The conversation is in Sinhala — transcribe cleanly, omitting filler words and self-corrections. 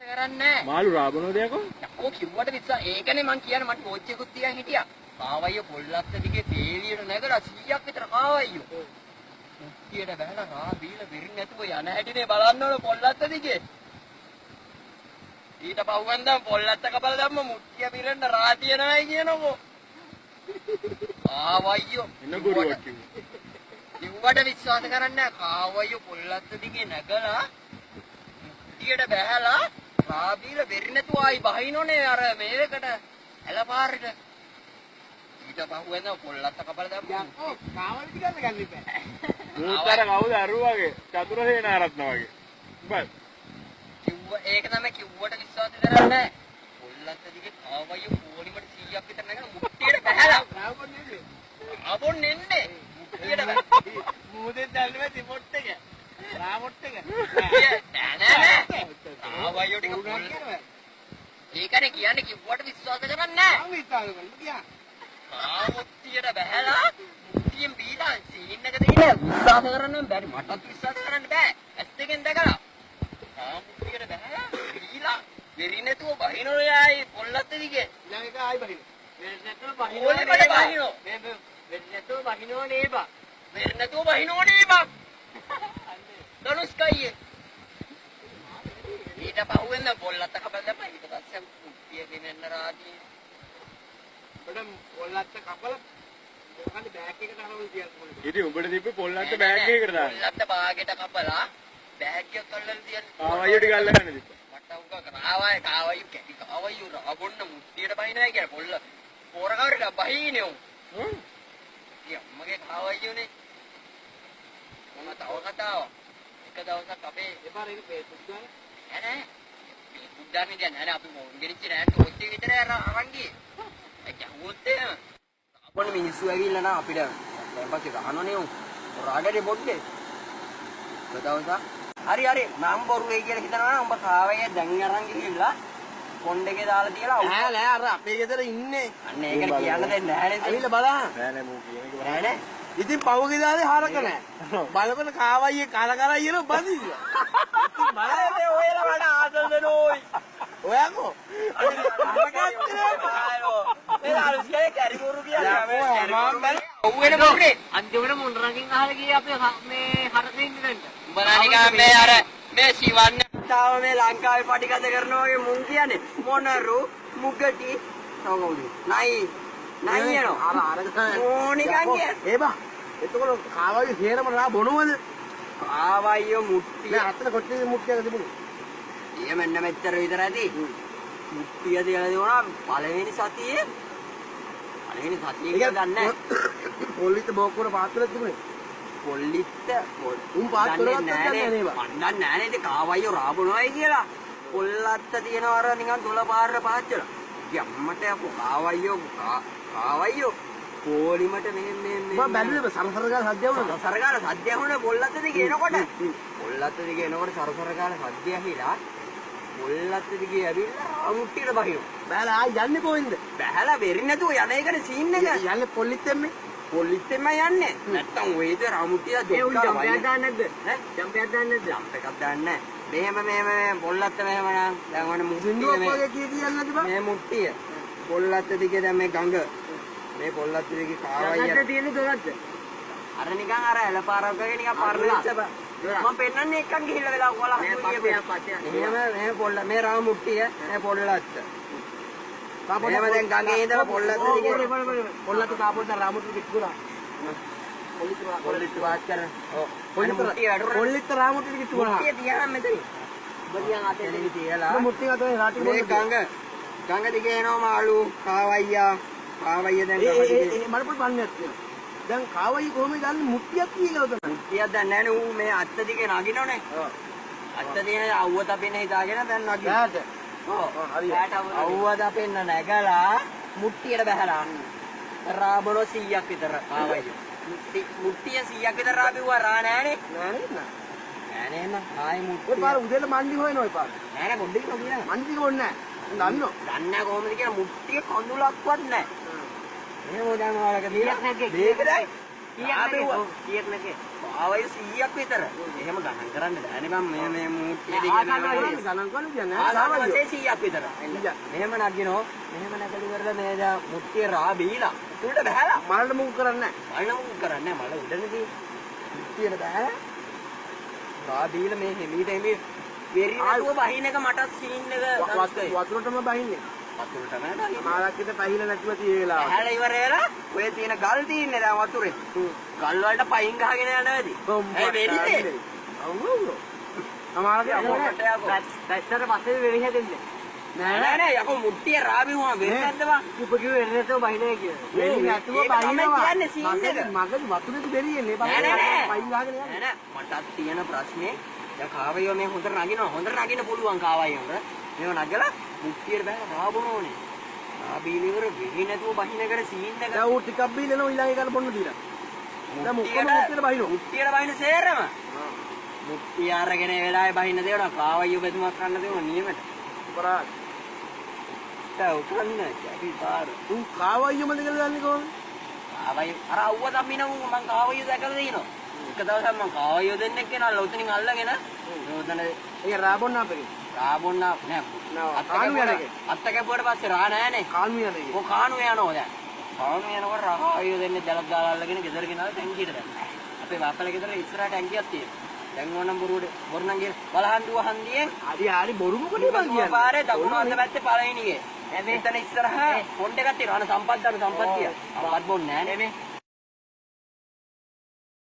කරන්නේ මාළු රාබනෝ දෙයක්ෝ යකෝ කිව්වට විශ්වාස ඒකනේ මං කියන්නේ මට ටෝච් එකකුත් තියන් හිටියා කාවයිය පොල්ලත්ත දිගේ තේලියට නැගලා 100ක් විතර කාවයියෝ මුට්ටියට බහලා රා බීලා බෙරින් නැතුව යන හැටිනේ බලන්න ඕන පොල්ලත්ත දිගේ ඊට පහුවෙන්දම පොල්ලත්ත කපලා දැම්ම මුට්ටිය බිරෙන්න රා තියනවායි කියනකෝ කාවයියෝ එන්න ගුරුවක් කිව්වට විශ්වාස කරන්නේ නැහැ කාවයියෝ පොල්ලත්ත දිගේ නැගලා මුට්ටියට බහලා රා බීලා බෙරින් නැතුව ආයි බහිනෝනේ අර මේකට ඇලපාරට ඊට පහුවෙන්දම පොල්ලත්ත කපලා දැම්ම යකෝ කාවල් ටිකක් ගන්න ඉබෑ මූතර කවුද අරුවගේ චතුරසේනාරත්න වගේ බස් කිව්ව ඒක තමයි කිව්වට විශ්වාස කරන්නේ නැහැ පොල්ලත්ත දිගේ කාවයියෝ පොලිමට 100ක් විතර නැගලා මුට්ටියට බහලා ආපොන් නෙන්නේ මුට්ටියට මූදෙන් දැල්ලුවේ තිපොට් එක රාමොට් එක නෑ ආවයියෝ ටික පොල් ඒකනේ කියන්නේ කිව්වට විශ්වාස කරන්නේ නැහැ මම විශ්වාස කරනවා කියා ආමුට්ටියට බහලා මුට්ටියෙන් බීලා සීන් එක දෙන්න විශ්වාස කරන්න බැරි මටත් විශ්වාස කරන්න බෑ ඇස් දෙකෙන් දැකලා ආමුට්ටියට බහලා බීලා වෙරි නැතුව බහිනෝ යයි පොල්ලත් දිගේ ඊළඟ එක ආයි බහින වෙරි නැතුව බහිනෝ වෙරි නැතුව බහිනෝ නේබා වෙරි නැතුව බහිනෝ නේබා ධනුස්කයියේ ඊට පහුවෙන්ද පොල්ලත් කපලා දැම්මා ඊට පස්සේ මුට්ටිය ගෙනෙන්න රාදී ඔඩම් පොල්ලත් කපලා මොකද බෑග් එකට අරගෙන තියන්න ඕනේ ඉතින් උඹට තිබ්බේ පොල්ලත්ත බෑග් එකකට දාන්න පොල්ලත් බාගෙට කපලා බෑග් එක අල්ලලා තියන්න ආවයියෝ ටික අල්ලගන්න තිබ්බා මට උග කරාවයි කාවයියෝ කැටි කාවයියෝ රාගොන්න මුට්ටියට බහිනයි කියලා පොල්ල පොරකාරලා බහිනේ උන් මගේ කාවයියෝනේ මොන තව කතාව එක දවසක් අපේ එපාර ඒක Facebook ගානේ නෑ බුද්ධානේ දැන් නෑ අපි මොංගෙරිච්ච නෑ ටෝච් එක විතර අරන් ගියේ ඒ ගැහුවොත් එහෙම අපොන මිනිස්සු ඇවිල්ලා නා අපිට දැන් පස්සේ ගහනවනේ උන් රාගනේ පොඩ්ඩේ කතාවස හරි මම බොරු වෙයි කියලා හිතනවා නම් උඹ කාවය දැන් අරන් ගිහිල්ලා කොණ්ඩ එකේ දාලා තියලා නෑ අර අපේ ගෙදර ඉන්නේ අන්න ඒකට කියන්න දෙන්නේ නැහැ නේද ඇවිල්ලා බලන්න නෑ නෑ මූ කියන එක නෑ නේ ඉතින් පවගේ දාලේ හරක නෑ බලපන කාවයියේ කන කර කියන බඳින්න බලන්නේ ඔයලා වඩ ආසල් දෙනෝයි ඔයාකෝ මේ අරුස්කේ කරිමුරු කියලා ඔව්වෙන මොකේ අන්තිමට මොණරකින් අහලා ගියේ අපි මේ හරකෙන් ඉඳන්ට උඹලානිකා මේ අර මේ සිවන්න තාව මේ ලංකාවේ පටිගත කරනවා වගේ මුන් කියන්නේ මොනරු මුගටි තවකවුද නයි යනවා අර ඕනිකන් කියන්නේ ඒ බා එතකොට කාවයියේ හේරම රා බොනවද ආවයියෝ මුට්ටිය නෑ අතන කොට්ටේ මුට්ටියක තිබුණේ මෙන්න මෙච්චර විතර ඇති මුට්ටිය තියලා දෙනවා පළවෙනි සතියේ ගන්න පොල්ලිත් බෝක්කුර පාත්‍රයක් තිබුණේ පොල්ලිත්ත උන් පාත් කරවත් නැහැ මන් දන්නේ නැහැ නේද කාවයියෝ රාබුණායි කියලා පොල්ලත්ත තියනවා අර නිකන් දොළ පාරට පාච්චලා යම්මට අපෝ කාවයියෝ පොලිමට මේ මම බැලුවේ සරසර ගාලා සද්ද වුණා සරසර ගාලා සද්ද වුණා පොල්ලත්ත දිගේ එනකොට සරසර ගාලා සද්ද ඇහිලා පොල්ලත්ත දිගේ ඇවිල්ලා මුට්ටියට බහිනවා බෑලා ආයි යන්නේ කොහෙන්ද බහැලා වෙරි නැතුව යන එකනේ සීන් එක යන්නේ පොල්ලිත්තෙන්නේ පොලිත්තෙම යන්නේ නැත්තම් ඔයද රාමුට්ටිය දෙක්කා ජම්පයක් දාන්නේ නැද්ද ඈ ජම්පයක් දාන්නේ නැද්ද ජම්ප් එකක් දාන්නේ නැහැ මෙහෙම පොල්ලත්ත මෙහෙම නම් දැන් ඔන්න මුට්ටිය වගේ කියන්නේ බා මේ මුට්ටිය පොල්ලත්ත දිගේ දැන් මේ ගඟ මේ පොල්ලත්ත දිගේ කාවයිය තියෙන දොරක්ද අර නිකන් අර ඇලපාරක් වගේ නිකන් පරලෙච්ච මම පෙන්නන්නේ එකක් ගිහිල්ලා වෙලා ඔයාලා මේ පොල්ල මේ රාමුට්ටිය මේ පොල්ලත්ත එහෙම දැන් ගඟේ ඉඳලා පොල්ලත්ත දිගේ පොල්ලත්ත කාපොත් රාමුට්ටු කිට්ටුරා පොල්ලිත් වාච් කරන ඔව් පොල්ලිත්ත රාමුට්ටු කිට්ටුරා මුට්ටිය තියනම් මෙතන බදියන් අතේ දෙවි තියලා මුට්ටිය අතේ රාටි මේ ගඟ දිගේ එනවා මාළු කාවයිය දැන් මට පොඩි ප්‍රශ්නයක් තියෙනවා දැන් කාවයි කොහොමද දන්නේ මුට්ටියක් කියලාද මුට්ටියක් දන්නේ නැහැ නේ ඌ මේ අත්ත දිගේ නගිනවනේ ඔව් අත්ත දිගේ අවුව තපෙන්න හිතාගෙන දැන් නගින ඈට ඔව් හරියට අවුව තපෙන්න නැගලා මුට්ටියට බහැලා රාබරෝ 100ක් විතර කාවයිය මුට්ටිය 100ක් විතර රාබිව්වා රා නෑනේ නෑනේ නෑ ආයි මුට්ටිය ඔය පාර උදේට මන්දි හොයනවා ඔය පාර නෑනේ පොඩ්ඩක් කියන්න මන්දි ඕනේ නෑ දන්නේ කොහොමද කියලා මුට්ටිය කඳුලක්වත් නැහැ එහෙම දැන් ඔයාලක කීයක් නැග්ගේ මේකයි කීයක් නැග්ගේ කාවය 100ක් විතර. එහෙම ගණන් කරන්න බෑනේ මම මේ මූට්ටිය ගණන් කරන්න කියන්නේ ආසාවය 100ක් විතර. මෙහෙම නගිනෝ. මෙහෙම නැගලි කරලා මේ දැන් මුට්ටිය රා බීලා. උඩට බහැලා. මලට මුක් කරන්නේ මල මුක් කරන්නේ මල උඩනේ තියෙන්නේ. මුට්ටියට බහැලා. රා බීලා මේ හිමීට හිමී වෙරි නැතුව බහින එක මටත් සීන් එක වතුරටම බහින්නේ. වතුරට නෑ. මාලක්කිට පහිල නැතුව තියෙ වෙලාව. ඇහැල ඉවර වෙලා ඔය තියෙන ගල් තියෙන්නේ දැන් වතුරේ. ගල් වලට පයින් ගහගෙන යනවා ඇති. ඒ වෙරිනේ. අවුව. අමාලගේ අපෝකට දැස්සට පස්සේ වෙරි හැදෙන්නේ. නෑ යකෝ මුට්ටිය රාබිවම වෙරි නැද්ද බං? උප කිව්වේ වෙරි නැතුව බහිනේ කියලා. වෙරි නැතුව බහිනවා. කියන්නේ සීන් එක. මගදී වතුරේදී වෙරි එන්නේ. නෑ පයින් ගහගෙන යන්නේ. නෑ මටත් තියෙන ප්‍රශ්නේ දැන් කාවයිය මේ හොඳට නගිනවා. හොඳට නගින්න පුළුවන් කාවයිය හොඳ. මේව නගලා මුට්ටියට බෑ රාබුන ඕනේ. රාබීලිවර වෙරි නැතුව බහින එකට සීන් එක. දැන් ඌ ටිකක් බීලනවා ඊළඟ එකට බොන්න දීලා. දැන් මුක්කම මුට්ටියට බහිනවා. මුට්ටියට බහින සේරම. මුට්ටිය අරගෙන වෙලාවේ බහින්න දෙනවා. කාවයිය බෙදුමක් කරන්න දෙනවා නියමෙට. කරා. උතුරන්න අපි පාර. ඌ කාවයියමද කියලා දන්නේ කොහොමද? කාවයිය අර අවුව දම්මින මම කාවයිය දැකලා දිනනවා. එක දවසක් මම කාවයිය දෙන්නෙක් කෙනාලා උතනින් අල්ලගෙන උතන ඒක රාබොන්න අපේ. රාබොන්න නෑ. අත්ත කැපුවට පස්සේ රා නෑනේ. කාල්මි යන්නේ. කො කාණු යනවා දැන්. කාණු යනකොට කාවයිය දෙන්නේ දැලක් දාලා අල්ලගෙන ගෙදර ගෙනාලා ටැංකියට දැම්මා. අපේ බාපලා ගෙදර ඉස්සරහ ටැංකියක් තියෙනවා. දැන් ඕනම් බොරුනම් ගිහ බලහන්දුව හන්දියෙන් හරි බොරු මොකද බං කියන්නේ? පාරේ දකුණු අත පැත්තේ පළවෙනිගේ. එතන ඉස්සරහ පොණ්ඩ එකක් තියෙනවා. අන සම්පත් දරු සම්පත්තිය. සම්පත් බොන්නේ නෑනේ මේ.